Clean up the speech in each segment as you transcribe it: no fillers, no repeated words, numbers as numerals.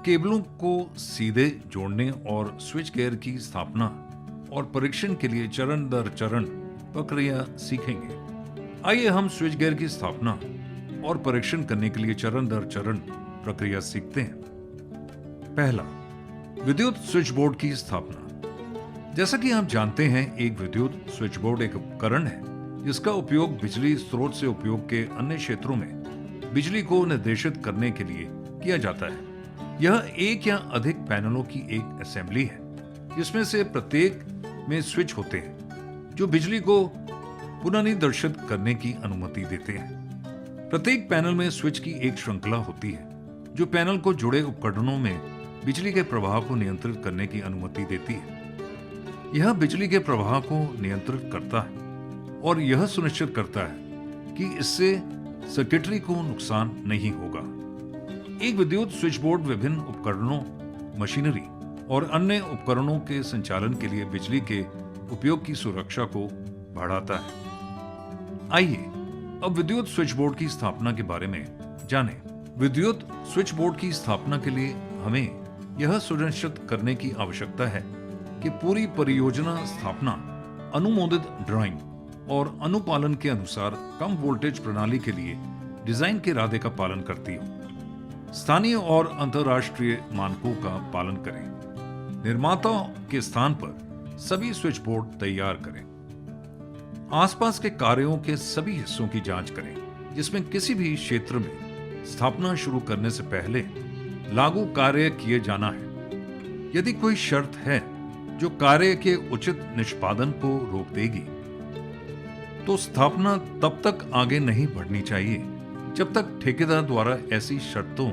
केबलों को सीधे जोड़ने और स्विच गियर की स्थापना और परीक्षण के लिए चरण दर चरण प्रक्रिया सीखेंगे। आइए हम स्विच गियर की स्थापना और परीक्षण करने के लिए चरण दर चरण प्रक्रिया सीखते हैं। पहला, विद्युत स्विच बोर्ड की स्थापना। जैसा कि आप जानते हैं, एक विद्युत स्विच बोर्ड एक उपकरण है जिसका उपयोग बिजली स्रोत से उपयोग के अन्य क्षेत्रों में बिजली को निर्देशित करने के लिए किया जाता है। यह एक या अधिक पैनलों की एक असेंबली है जिसमें से प्रत्येक में स्विच होते हैं जो बिजली को पुनर्निर्देशित करने की अनुमति देते हैं। प्रत्येक पैनल में स्विच की एक श्रृंखला होती है जो पैनल को जुड़े उपकरणों में बिजली के प्रवाह को नियंत्रित करने की अनुमति देती है। यह बिजली के प्रवाह को नियंत्रित करता है और यह सुनिश्चित करता है कि इससे सर्किटरी को नुकसान नहीं होगा। एक विद्युत स्विच बोर्ड विभिन्न उपकरणों, मशीनरी और अन्य उपकरणों के संचालन के लिए बिजली के उपयोग की सुरक्षा को बढ़ाता है। आइए अब विद्युत स्विच बोर्ड की स्थापना के बारे में जानें। विद्युत स्विच बोर्ड की स्थापना के लिए हमें यह सुनिश्चित करने की आवश्यकता है कि पूरी परियोजना स्थापना अनुमोदित ड्राइंग और अनुपालन के अनुसार कम वोल्टेज प्रणाली के लिए डिजाइन के इरादे का पालन करती हो। स्थानीय और अंतर्राष्ट्रीय मानकों का पालन करें। निर्माता के स्थान पर सभी स्विच बोर्ड तैयार करें। आसपास के कार्यों के सभी हिस्सों की जांच करें जिसमें किसी भी क्षेत्र में स्थापना शुरू करने से पहले लागू कार्य किए जाना है। यदि कोई शर्त है जो कार्य के उचित निष्पादन को रोक देगी तो स्थापना तब तक आगे नहीं बढ़नी चाहिए जब तक ठेकेदार द्वारा ऐसी शर्तों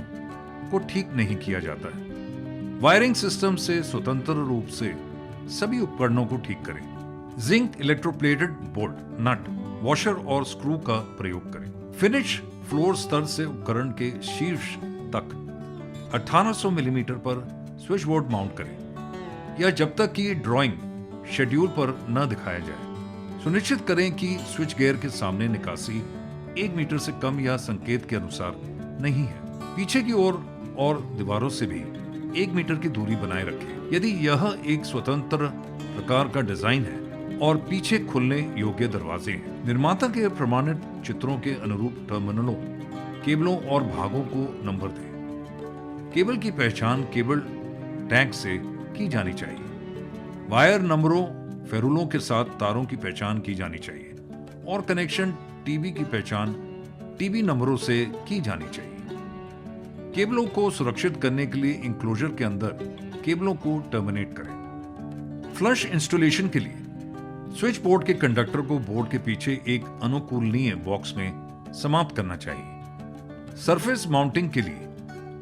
को ठीक नहीं किया जाता है। वायरिंग सिस्टम से स्वतंत्र रूप से सभी उपकरणों को ठीक करें। जिंक इलेक्ट्रोप्लेटेड बोल्ट, नट, वॉशर और स्क्रू का प्रयोग करें। फिनिश फ्लोर स्तर से उपकरण के शीर्ष तक 1800 मिलीमीटर पर स्विच बोर्ड माउंट करें या जब तक कि ड्राइंग शेड्यूल पर न दिखाया जाए। सुनिश्चित करें कि स्विच गियर के सामने निकासी 1 मीटर से कम या संकेत के अनुसार नहीं है। पीछे की ओर और दीवारों से भी 1 मीटर की दूरी बनाए रखें। यदि यह एक स्वतंत्र प्रकार का डिजाइन है और पीछे खुलने योग्य दरवाजे हैं। निर्माता के प्रमाणित चित्रों के अनुरूप टर्मिनलों, केबलों और भागों को नंबर दें। केबल की पहचान केबल टैग से की जानी चाहिए। वायर नंबरों, फेरुलों के साथ तारों की पहचान की जानी चाहिए और कनेक्शन टीबी की पहचान टीबी नंबरों से की जानी चाहिए। केबलों को सुरक्षित करने के लिए इंक्लोजर के अंदर केबलों को टर्मिनेट करें। फ्लश इंस्टॉलेशन के लिए स्विच बोर्ड के कंडक्टर को बोर्ड के पीछे एक अनुकूलनीय बॉक्स में समाप्त करना चाहिए। सरफेस माउंटिंग के लिए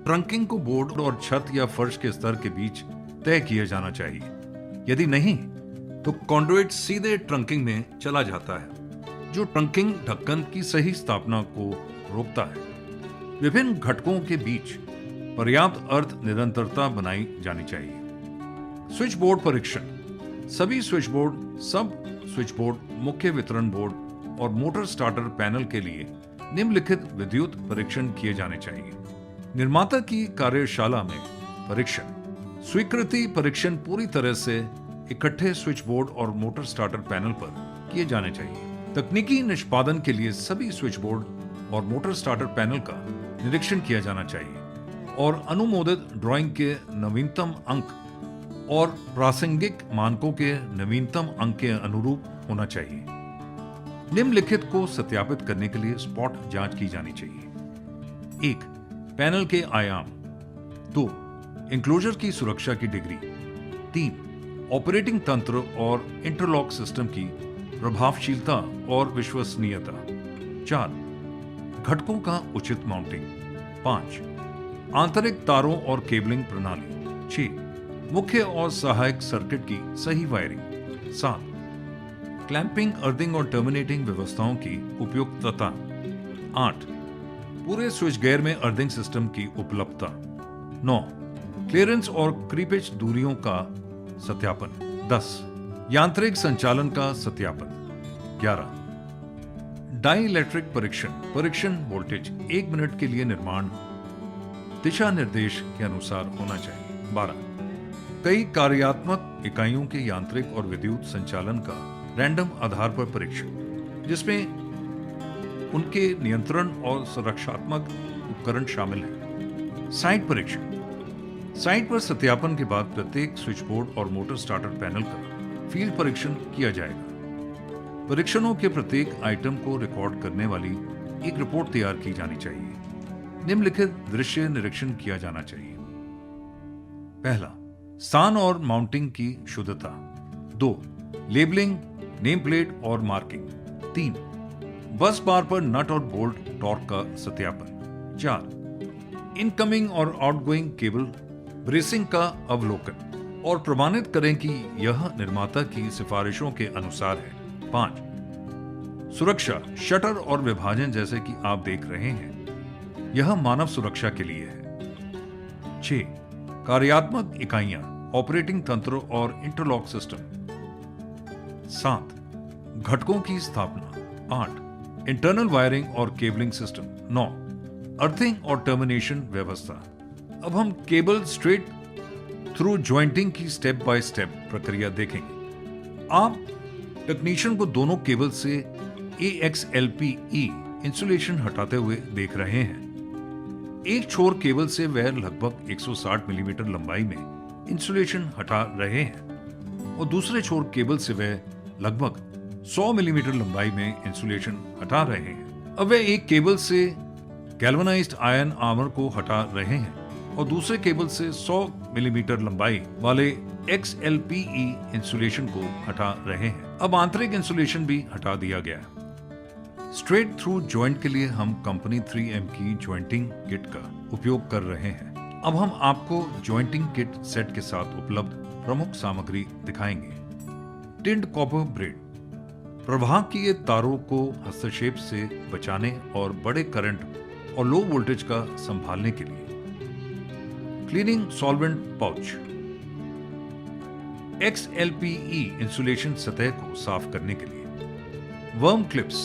ट्रंकिंग को बोर्ड और छत या फर्श के स्तर के बीच तय किया जाना चाहिए। यदि नहीं तो कॉन्डुइट सीधे ट्रंकिंग में चला जाता है जो ट्रंकिंग ढक्कन की सही स्थापना को रोकता है। विभिन्न घटकों के बीच पर्याप्त अर्थ निरंतरता बनाई जानी चाहिए। स्विच बोर्ड परीक्षण। सभी स्विच बोर्ड, सब स्विच बोर्ड, मुख्य वितरण बोर्ड और मोटर स्टार्टर पैनल के लिए निम्नलिखित विद्युत परीक्षण किए जाने चाहिए। निर्माता की कार्यशाला में परीक्षण। स्वीकृति परीक्षण पूरी तरह से इकट्ठे स्विच बोर्ड और मोटर स्टार्टर पैनल पर किए जाने चाहिए। तकनीकी निष्पादन के लिए सभी स्विच बोर्ड और मोटर स्टार्टर पैनल का निरीक्षण किया जाना चाहिए और अनुमोदित ड्राइंग के नवीनतम अंक और प्रासंगिक मानकों के नवीनतम अंक के अनुरूप होना चाहिए। निम्नलिखित को सत्यापित करने के लिए स्पॉट जांच की जानी चाहिए। 1. पैनल के आयाम। 2. इंक्लोजर की सुरक्षा की डिग्री। 3. ऑपरेटिंग तंत्र और इंटरलॉक सिस्टम की प्रभावशीलता और विश्वसनीयता। 4. घटकों का उचित माउंटिंग। 5. आंतरिक तारों और केबलिंग प्रणाली। 6. मुख्य और सहायक सर्किट की सही वायरिंग। 7. क्लैंपिंग, अर्थिंग और टर्मिनेटिंग व्यवस्थाओं की उपयुक्तता। 8. पूरे स्विच गियर में अर्थिंग सिस्टम की उपलब्धता। 9. क्लियरेंस और क्रीपेज दूरियों का सत्यापन। 10. यांत्रिक संचालन का सत्यापन। 11. डाई इलेक्ट्रिक परीक्षण। वोल्टेज 1 मिनट के लिए निर्माण दिशा निर्देश के अनुसार होना चाहिए। 12 कई कार्यात्मक इकाइयों के यांत्रिक और विद्युत संचालन का रैंडम आधार पर परीक्षण, जिसमें उनके नियंत्रण और सुरक्षात्मक उपकरण शामिल हैं। साइट परीक्षण, साइट पर सत्यापन के बाद प्रत्येक स्विच बोर्ड और मोटर स्टार्टर पैनल का फील्ड परीक्षण किया जाएगा। परीक्षणों के प्रत्येक आइटम को रिकॉर्ड करने वाली एक रिपोर्ट तैयार की जानी चाहिए। निम्नलिखित दृश्य निरीक्षण किया जाना चाहिए। पहला, स्थान और माउंटिंग की शुद्धता। 2 लेबलिंग, नेम प्लेट और मार्किंग। 3 बस बार पर नट और बोल्ट टॉर्क का सत्यापन। 4 इनकमिंग और आउटगोइंग केबल ब्रेसिंग का अवलोकन और प्रमाणित करें कि यह निर्माता की सिफारिशों के अनुसार है। 5 सुरक्षा, शटर और विभाजन जैसे कि आप देख रहे हैं, यह मानव सुरक्षा के लिए है। 6 कार्यात्मक इकाइयां, ऑपरेटिंग तंत्र और इंटरलॉक सिस्टम। 7 घटकों की स्थापना। 8 इंटरनल वायरिंग और केबलिंग सिस्टम। 9 अर्थिंग और टर्मिनेशन व्यवस्था। अब हम केबल स्ट्रेट थ्रू ज्वाइंटिंग की स्टेप बाय स्टेप प्रक्रिया देखेंगे। आप टेक्नीशियन को दोनों केबल से AXLPE इंसुलेशन हटाते हुए देख रहे हैं। एक छोर केबल से वह लगभग 160 मिलीमीटर लंबाई में इंसुलेशन हटा रहे हैं और दूसरे छोर केबल से वह लगभग 100 मिलीमीटर लंबाई में इंसुलेशन हटा रहे हैं। अब वह एक केबल से गैल्वेनाइज्ड आयरन आर्मर को हटा रहे हैं और दूसरे केबल से 100 मिलीमीटर लंबाई वाले XLPE इंसुलेशन को हटा रहे हैं। अब आंतरिक इंसुलेशन भी हटा दिया गया है। स्ट्रेट थ्रू जॉइंट के लिए हम कंपनी 3M की जॉइंटिंग किट का उपयोग कर रहे हैं। अब हम आपको जॉइंटिंग किट सेट के साथ उपलब्ध प्रमुख सामग्री दिखाएंगे। टिन्ड कॉपर ब्रेड, प्रवाह किए तारों को हस्तक्षेप से बचाने और बड़े करंट और लो वोल्टेज का संभालने के लिए। Cleaning solvent pouch, XLPE insulation सतह को साफ करने के लिए। वर्म क्लिप्स,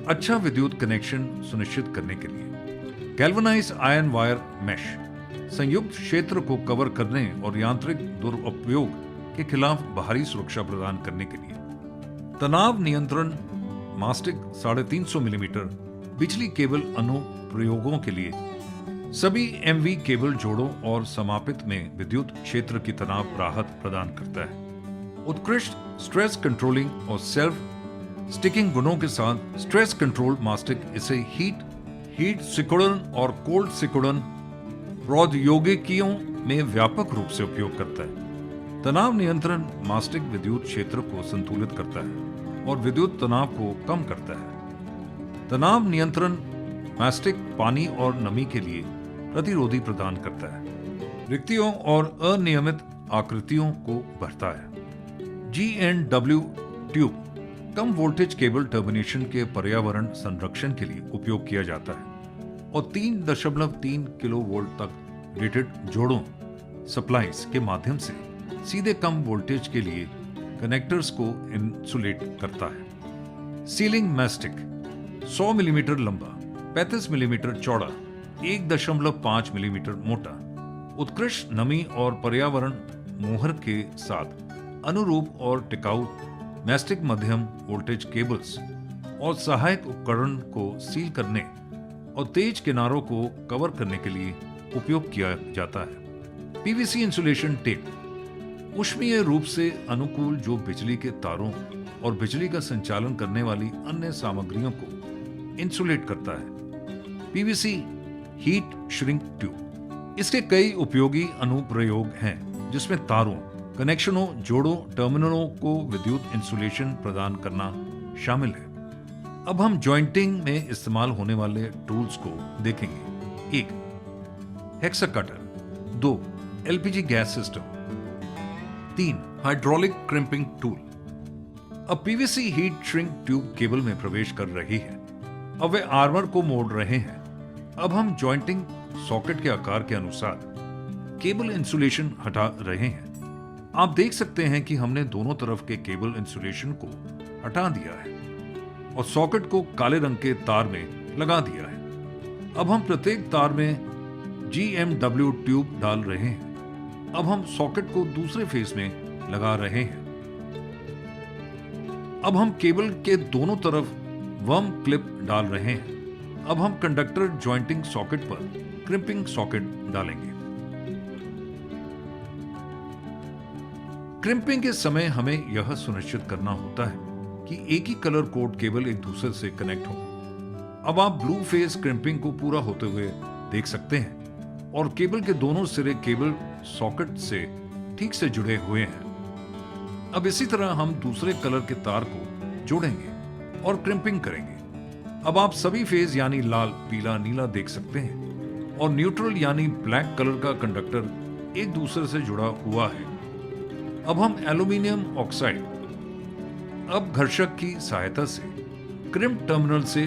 अच्छा विद्युत कनेक्शन सुनिश्चित करने के लिए। गैल्वेनाइज्ड आयरन वायर मेश, संयुक्त क्षेत्र को कवर करने और यांत्रिक दुरुपयोग के खिलाफ बाहरी सुरक्षा प्रदान करने के लिए। तनाव नियंत्रण मास्टिक 350 मिलीमीटर बिजली केबल अनुप्रयोगों के लिए। सभी MV केबल जोड़ों और समापित में विद्युत क्षेत्र की तनाव राहत प्रदान करता है। उत्कृष्ट स्ट्रेस कंट्रोलिंग और सेल्फ स्टिकिंग गुणों के साथ स्ट्रेस कंट्रोल मास्टिक इसे हीट सिकुड़न और कोल्ड सिकुड़न प्रौद्योगिकियों में व्यापक रूप से उपयोग करता है। तनाव नियंत्रण मास्टिक विद्युत क्षेत्र को संतुलित करता है और विद्युत तनाव को कम करता है। तनाव नियंत्रण मास्टिक पानी और नमी के लिए प्रतिरोधी प्रदान करता है। रिक्तियों और अनियमित आकृतियों को भरता है। G&W ट्यूब कम वोल्टेज केबल टर्मिनेशन के पर्यावरण संरक्षण के लिए उपयोग किया जाता है और 3.3 किलोवोल्ट तक रेटेड जोड़ों सप्लाईज के माध्यम से सीधे कम वोल्टेज के लिए कनेक्टर्स को इंसुलेट करता है। सीलिंग मास्टिक 100 मिलीमीटर लंबा, 35 मिलीमीटर चौड़ा, 1.5 मिलीमीटर मोटा, उत्कृष्ट नमी और पर्यावरण मोहर के साथ अनुरूप और टिकाऊ मास्टिक मध्यम वोल्टेज केबल्स और सहायक उपकरण को सील करने और तेज किनारों को कवर करने के लिए उपयोग किया जाता है। PVC इंसुलेशन टेप, ऊष्मीय रूप से अनुकूल जो बिजली के तारों और बिजली का संचालन करने वाली अन्य सामग्रियों को इंसुलेट करता है। PVC हीट श्रिंक ट्यूब, इसके कई उपयोगी अनुप्रयोग हैं जिसमें तारों, कनेक्शनों, जोड़ों, टर्मिनलों को विद्युत इंसुलेशन प्रदान करना शामिल है। अब हम जॉइंटिंग में इस्तेमाल होने वाले टूल्स को देखेंगे। 1 hexa cutter. 2 LPG gas system. 3 hydraulic crimping tool. अब PVC heat shrink tube cable में प्रवेश कर रही है। अब वे आर्मर को मोड़ रहे हैं। अब हम जॉइंटिंग सॉकेट के आकार के अनुसार केबल इंसुलेशन हटा रहे हैं। आप देख सकते हैं कि हमने दोनों तरफ के केबल इंसुलेशन को हटा दिया है और सॉकेट को काले रंग के तार में लगा दिया है। अब हम प्रत्येक तार में GMW ट्यूब डाल रहे हैं। अब हम सॉकेट को दूसरे फेस में लगा रहे हैं। अब हम केबल के दोनों तरफ वर्म क्लिप डाल रहे हैं। अब हम कंडक्टर जॉइंटिंग सॉकेट पर क्रिम्पिंग सॉकेट डालेंगे। क्रिम्पिंग के समय हमें यह सुनिश्चित करना होता है कि एक ही कलर कोड केबल एक दूसरे से कनेक्ट हो। अब आप ब्लू फेस क्रिम्पिंग को पूरा होते हुए देख सकते हैं और केबल के दोनों सिरे केबल सॉकेट से ठीक से जुड़े हुए हैं। अब इसी तरह हम दूसरे कलर के तार को जोड़ेंगे और क्रिम्पिंग करेंगे। अब आप सभी फेज यानी लाल, पीला, नीला देख सकते हैं और न्यूट्रल यानी ब्लैक कलर का कंडक्टर एक दूसरे से जुड़ा हुआ है। अब हम एल्यूमिनियम ऑक्साइड अब घर्षक की सहायता से क्रिम्प टर्मिनल से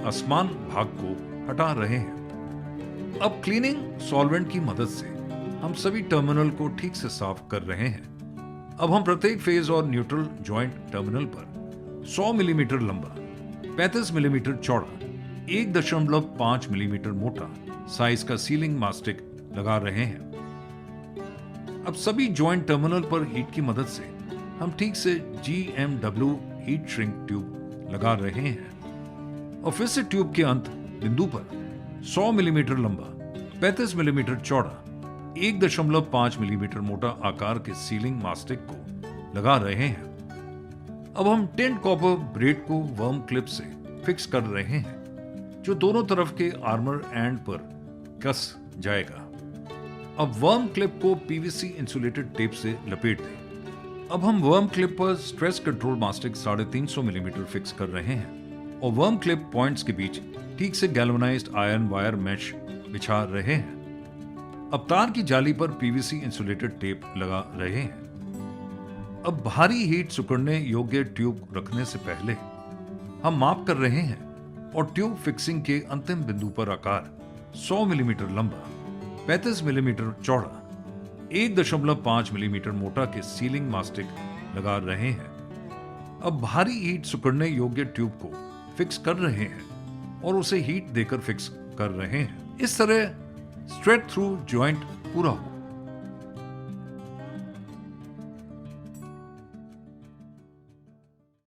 असमान भाग को हटा रहे हैं। अब क्लीनिंग सॉल्वेंट की मदद से हम सभी टर्मिनल को ठीक से साफ कर रहे हैं। अब हम प्रत्येक फेज और न्यूट्रल जॉइंट टर्मिनल पर 100 मिलीमीटर लंबा, 35 मिलीमीटर चौड़ा, 1.5 मिलीमीटर मोटा साइज का सीलिंग मास्टिक लगा रहे हैं। अब सभी जॉइंट टर्मिनल पर हीट की मदद से हम ठीक से GMW हीट श्रिंक ट्यूब लगा रहे हैं और फिर से ट्यूब के अंत बिंदु पर 100 मिलीमीटर लंबा, 35 मिलीमीटर चौड़ा, 1.5 मिलीमीटर मोटा आकार के सीलिंग मास्टिक को लगा रहे हैं। अब हम टिंड कॉपर ब्रेड को वर्म क्लिप से फिक्स कर रहे हैं जो दोनों तरफ के आर्मर एंड पर कस जाएगा। अब वर्म क्लिप को PVC इंसुलेटेड टेप से लपेट दें। अब हम वर्म क्लिप पर stress control mastic 350 millimetre fix कर रहे हैं और वर्म क्लिप पॉइंट्स के बीच ठीक से गैल्वेनाइज्ड आयरन वायर मैश बिछा रहे हैं। अब तार की जाली पर PVC इंसुलेटेड टेप लगा रहे हैं। अब भारी हीट सुकड़ने योग्य ट्यूब रखने से पहले हम माप कर रहे हैं और ट्यूब फिक्सिंग के अंतिम बिंदु पर आकार 100 मिलीमीटर लंबा, 35 मिलीमीटर चौड़ा, 1.5 मिलीमीटर मोटा के सीलिंग मास्टिक लगा रहे हैं। अब भारी हीट सुकड़ने योग्य ट्यूब को फिक्स कर रहे हैं और उसे हीट देकर फिक्स कर रहे हैं। इस तरह स्ट्रेट थ्रू जॉइंट पूरा हो।